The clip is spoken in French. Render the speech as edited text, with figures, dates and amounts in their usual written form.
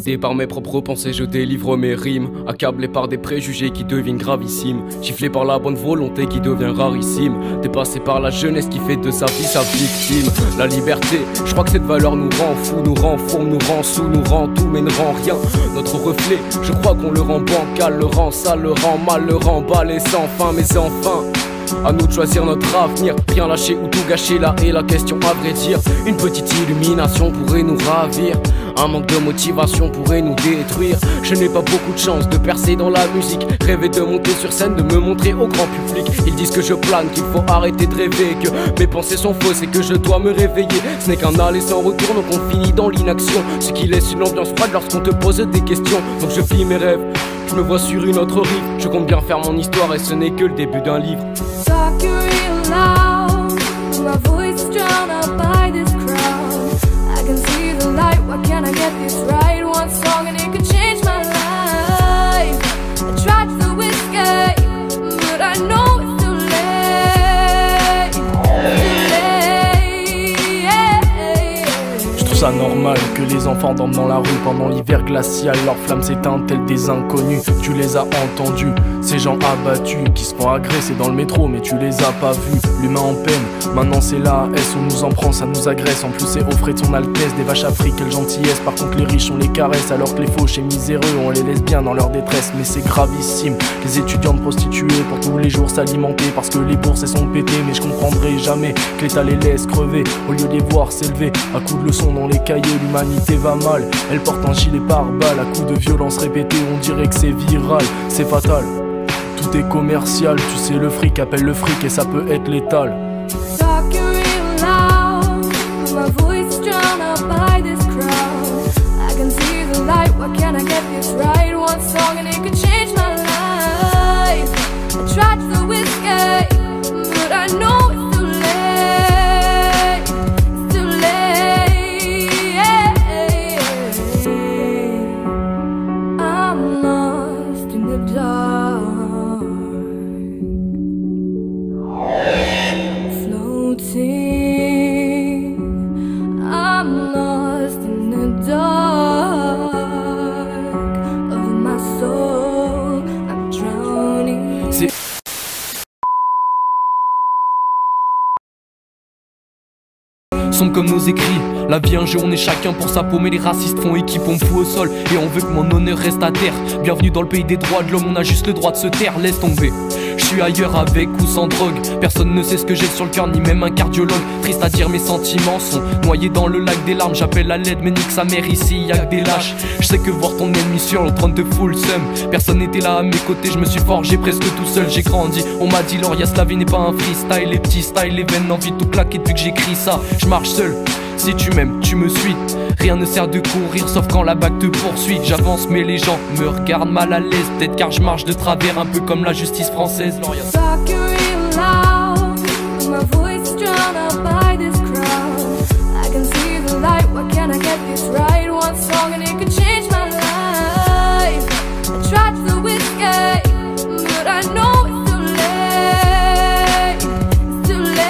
Guidé par mes propres pensées, je délivre mes rimes. Accablé par des préjugés qui deviennent gravissimes. Giflé par la bonne volonté qui devient rarissime. Dépassé par la jeunesse qui fait de sa vie sa victime. La liberté, je crois que cette valeur nous rend fous, nous rend fourbe, nous rend sous, nous rend tout mais ne rend rien. Notre reflet, je crois qu'on le rend bancal, le rend sale, le rend mal, le rend balai sans fin. Mais enfin, à nous de choisir notre avenir, rien lâcher ou tout gâcher, là est la question à vrai dire. Une petite illumination pourrait nous ravir, un manque de motivation pourrait nous détruire. Je n'ai pas beaucoup de chance de percer dans la musique, rêver de monter sur scène, de me montrer au grand public. Ils disent que je plane, qu'il faut arrêter de rêver, que mes pensées sont fausses et que je dois me réveiller. Ce n'est qu'un aller sans retour, donc on finit dans l'inaction, ce qui laisse une ambiance froide lorsqu'on te pose des questions. Donc je vis mes rêves, je me vois sur une autre rive. Je compte bien faire mon histoire et ce n'est que le début d'un livre. Talking real loud, my voice is drowned out by this crowd. I can see the light, why can't I get this right? One song and it could change my life. I tried to escape, but I know it's too late. Too late. Je trouve ça normal que les enfants dorment dans la rue pendant l'hiver glacial. Leurs flammes s'éteignent telles des inconnus. Tu les as entendus, ces gens abattus qui se font agresser dans le métro, mais tu les as pas vus. L'humain en peine, maintenant c'est la S. On nous en prend, ça nous agresse. En plus c'est au frais de son altesse. Des vaches afriques, quelle gentillesse. Par contre les riches on les caresse, alors que les fauches et miséreux on les laisse bien dans leur détresse. Mais c'est gravissime, les étudiantes prostituées pour tous les jours s'alimenter, parce que les bourses elles sont pétées. Mais je comprendrai jamais que l'État les laisse crever, au lieu de les voir s'élever à coups de leçons dans les cahiers. L'humanité va mal, elle porte un gilet pare-balles. À coups de violence répétée, on dirait que c'est viral, c'est fatal. Tout est commercial, tu sais le fric appelle le fric et ça peut être létal. Talking real loud, my voice is drowned out by this crowd. I can see the light, why can't I get this right? One song and it could change my life. I tried to escape, but I know it's too late. It's too late. I'm lost in the dark, floating. I'm lost in the dark of my soul. I'm drowning. Sombre comme nos écrits, la vie un jeu, on est chacun pour sa paume et les racistes font équipe, on me fout au sol et on veut que mon honneur reste à terre. Bienvenue dans le pays des droits de l'homme, on a juste le droit de se taire, laisse tomber. Je suis ailleurs avec ou sans drogue, personne ne sait ce que j'ai sur le cœur, ni même un cardiologue. Triste à dire, mes sentiments sont noyés dans le lac des larmes. J'appelle à l'aide mais nique sa mère, ici y'a que des lâches. Je sais que voir ton ennemi sur le trône te fout le seum. Personne n'était là à mes côtés, je me suis forgé presque tout seul. J'ai grandi, on m'a dit Laurias, la vie n'est pas un freestyle. Les petits styles, les veines, l'envie de tout claquer depuis que j'écris ça. Je marche seul, si tu m'aimes, tu me suis. Rien ne sert de courir sauf quand la bague te poursuit. J'avance mais les gens me regardent mal à l'aise. Peut-être car je marche de travers, un peu comme la justice française. Talking real loud, my voice is drowned out by this crowd. I can see the light, why can't I get this right? One song and it could change my life. I tried to escape, but I know it's too late. It's too late.